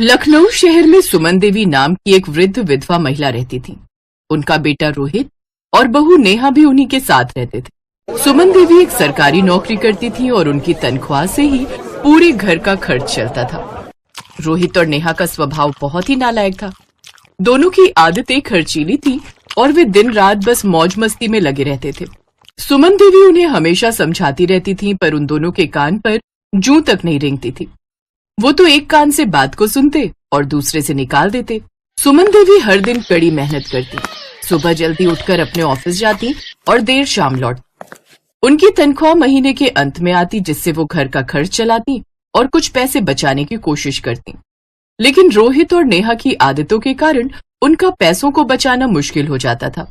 लखनऊ शहर में सुमन देवी नाम की एक वृद्ध विधवा महिला रहती थी। उनका बेटा रोहित और बहू नेहा भी उन्हीं के साथ रहते थे। सुमन देवी एक सरकारी नौकरी करती थी और उनकी तनख्वाह से ही पूरे घर का खर्च चलता था। रोहित और नेहा का स्वभाव बहुत ही नालायक था। दोनों की आदतें खर्चीली थी और वे दिन रात बस मौज मस्ती में लगे रहते थे। सुमन देवी उन्हें हमेशा समझाती रहती थी, पर उन दोनों के कान पर जूं तक नहीं रेंगती थी। वो तो एक कान से बात को सुनते और दूसरे से निकाल देते। सुमन देवी हर दिन कड़ी मेहनत करती, सुबह जल्दी उठकर अपने ऑफिस जाती और देर शाम लौटती। उनकी तनख्वाह महीने के अंत में आती, जिससे वो घर का खर्च चलाती और कुछ पैसे बचाने की कोशिश करती। लेकिन रोहित और नेहा की आदतों के कारण उनका पैसों को बचाना मुश्किल हो जाता था।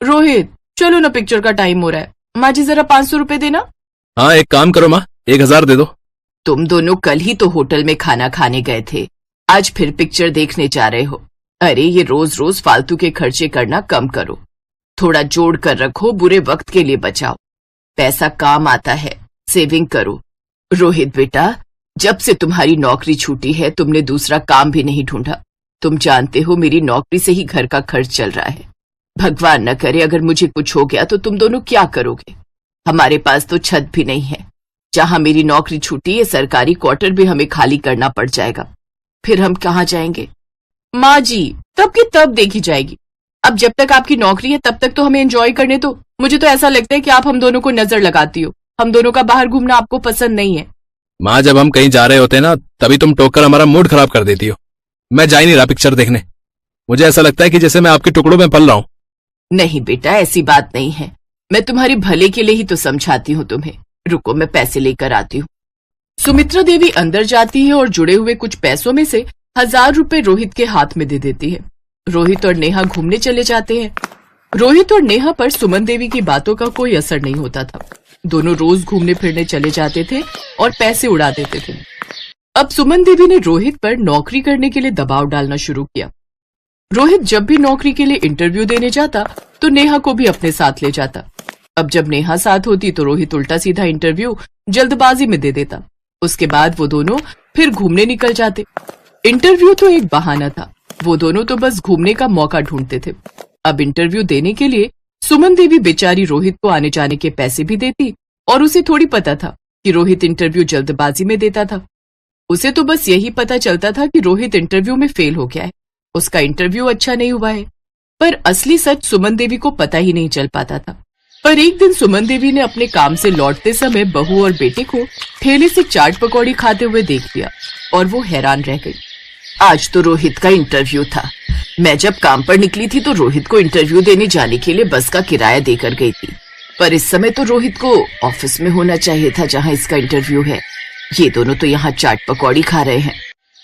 रोहित, चलो ना, पिक्चर का टाइम हो रहा है। माँ जी जरा 500 रुपए देना। हाँ, एक काम करो माँ, 1000 दे दो। तुम दोनों कल ही तो होटल में खाना खाने गए थे, आज फिर पिक्चर देखने जा रहे हो। अरे ये रोज रोज फालतू के खर्चे करना कम करो, थोड़ा जोड़ कर रखो, बुरे वक्त के लिए बचाओ। पैसा काम आता है, सेविंग करो। रोहित बेटा, जब से तुम्हारी नौकरी छूटी है तुमने दूसरा काम भी नहीं ढूंढा। तुम जानते हो मेरी नौकरी से ही घर का खर्च चल रहा है। भगवान न करे अगर मुझे कुछ हो गया तो तुम दोनों क्या करोगे? हमारे पास तो छत भी नहीं है। जहां मेरी नौकरी छूटी है सरकारी क्वार्टर भी हमें खाली करना पड़ जाएगा। फिर हम कहाँ जाएंगे? माँ जी, तब की तब देखी जाएगी। अब जब तक आपकी नौकरी है तब तक तो हमें एंजॉय करने दो। मुझे तो ऐसा लगता है कि आप हम दोनों को नजर लगाती हो। हम दोनों का बाहर घूमना आपको पसंद नहीं है। माँ, जब हम कहीं जा रहे होते ना तभी तुम टोककर हमारा मूड खराब कर देती हो। मैं जा ही नहीं रहा पिक्चर देखने। मुझे ऐसा लगता है कि जैसे मैं आपके टुकड़ों में पल रहा हूँ। नहीं बेटा, ऐसी बात नहीं है। मैं तुम्हारे भले के लिए ही तो समझाती हूँ तुम्हें। रुको, मैं पैसे लेकर आती हूँ। सुमित्रा देवी अंदर जाती है और जुड़े हुए कुछ पैसों में से 1000 रुपए रोहित के हाथ में दे देती है। रोहित और नेहा घूमने चले जाते हैं। रोहित और नेहा पर सुमन देवी की बातों का कोई असर नहीं होता था। दोनों रोज घूमने फिरने चले जाते थे और पैसे उड़ा देते थे। अब सुमन देवी ने रोहित पर नौकरी करने के लिए दबाव डालना शुरू किया। रोहित जब भी नौकरी के लिए इंटरव्यू देने जाता तो नेहा को भी अपने साथ ले जाता। अब जब नेहा साथ होती तो रोहित उल्टा सीधा इंटरव्यू जल्दबाजी में दे देता। उसके बाद वो दोनों फिर घूमने निकल जाते। इंटरव्यू तो एक बहाना था, वो दोनों तो बस घूमने का मौका ढूंढते थे। अब इंटरव्यू देने के लिए सुमन देवी बेचारी रोहित को आने जाने के पैसे भी देती और उसे थोड़ी पता था कि रोहित इंटरव्यू जल्दबाजी में देता था। उसे तो बस यही पता चलता था कि रोहित इंटरव्यू में फेल हो गया है, उसका इंटरव्यू अच्छा नहीं हुआ है। पर असली सच सुमन देवी को पता ही नहीं चल पाता था। पर एक दिन सुमन देवी ने अपने काम से लौटते समय बहू और बेटे को ठेले से चाट पकौड़ी खाते हुए देख लिया और वो हैरान रह गई। आज तो रोहित का इंटरव्यू था। मैं जब काम पर निकली थी तो रोहित को इंटरव्यू देने जाने के लिए बस का किराया देकर गई थी, पर इस समय तो रोहित को ऑफिस में होना चाहिए था जहां इसका इंटरव्यू है। ये दोनों तो यहाँ चाट पकौड़ी खा रहे हैं।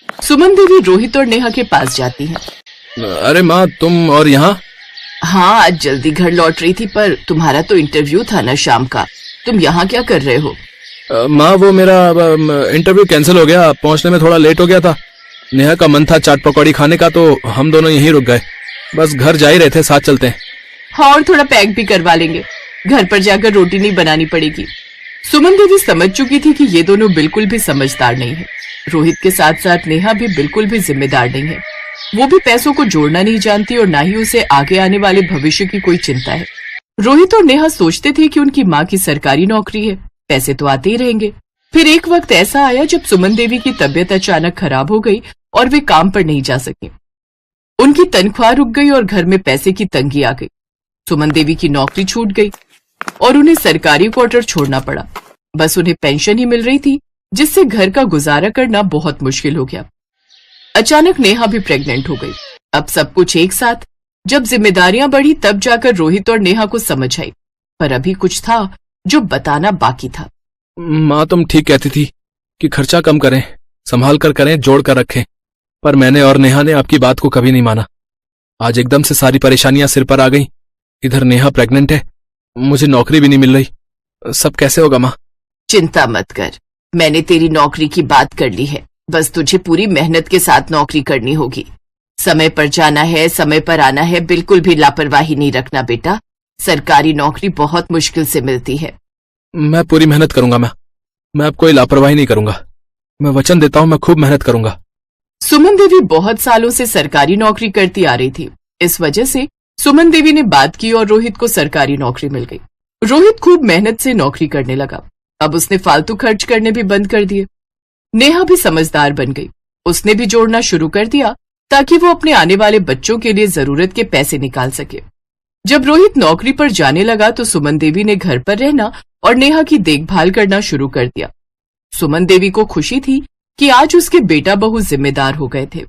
सुमन देवी रोहित और नेहा के पास जाती है। अरे माँ, तुम और यहाँ? हाँ, आज जल्दी घर लौट रही थी, पर तुम्हारा तो इंटरव्यू था ना शाम का। तुम यहाँ क्या कर रहे हो? माँ, वो मेरा इंटरव्यू कैंसिल हो गया, पहुँचने में थोड़ा लेट हो गया था। नेहा का मन था चाट पकौड़ी खाने का तो हम दोनों यहीं रुक गए। बस घर जा ही रहे थे, साथ चलते हैं। हाँ, और थोड़ा पैक भी करवा लेंगे, घर पर जाकर रोटी नहीं बनानी पड़ेगी। सुमन देवी समझ चुकी थी कि ये दोनों बिल्कुल भी समझदार नहीं है। रोहित के साथ साथ नेहा भी बिल्कुल भी जिम्मेदार नहीं है। वो भी पैसों को जोड़ना नहीं जानती और ना ही उसे आगे आने वाले भविष्य की कोई चिंता है। रोहित और नेहा सोचते थे कि उनकी माँ की सरकारी नौकरी है, पैसे तो आते ही रहेंगे। फिर एक वक्त ऐसा आया जब सुमन देवी की तबीयत अचानक खराब हो गई और वे काम पर नहीं जा सके। उनकी तनख्वाह रुक गई और घर में पैसे की तंगी आ गई। सुमन देवी की नौकरी छूट गई और उन्हें सरकारी क्वार्टर छोड़ना पड़ा। बस उन्हें पेंशन ही मिल रही थी, जिससे घर का गुजारा करना बहुत मुश्किल हो गया। अचानक नेहा भी प्रेग्नेंट हो गई। अब सब कुछ एक साथ। जब जिम्मेदारियां बढ़ी तब जाकर रोहित और नेहा को समझ आई, पर अभी कुछ था जो बताना बाकी था। माँ, तुम ठीक कहती थी कि खर्चा कम करें, संभाल कर करें, जोड़ कर रखें, पर मैंने और नेहा ने आपकी बात को कभी नहीं माना। आज एकदम से सारी परेशानियां सिर पर आ गई। इधर नेहा प्रेग्नेंट है, मुझे नौकरी भी नहीं मिल रही। सब कैसे होगा माँ? चिंता मत कर, मैंने तेरी नौकरी की बात कर ली है। बस तुझे पूरी मेहनत के साथ नौकरी करनी होगी। समय पर जाना है, समय पर आना है, बिल्कुल भी लापरवाही नहीं रखना बेटा। सरकारी नौकरी बहुत मुश्किल से मिलती है। मैं पूरी मेहनत करूंगा। मैं अब कोई लापरवाही नहीं करूंगा। मैं वचन देता हूं, मैं खूब मेहनत करूंगा। सुमन देवी बहुत सालों से सरकारी नौकरी करती आ रही थी। इस वजह से सुमन देवी ने बात की और रोहित को सरकारी नौकरी मिल गई। रोहित खूब मेहनत से नौकरी करने लगा। अब उसने फालतू खर्च करने भी बंद कर दिए। नेहा भी समझदार बन गई। उसने भी जोड़ना शुरू कर दिया ताकि वो अपने आने वाले बच्चों के लिए जरूरत के पैसे निकाल सके। जब रोहित नौकरी पर जाने लगा तो सुमन देवी ने घर पर रहना और नेहा की देखभाल करना शुरू कर दिया। सुमन देवी को खुशी थी कि आज उसके बेटा बहू जिम्मेदार हो गए थे।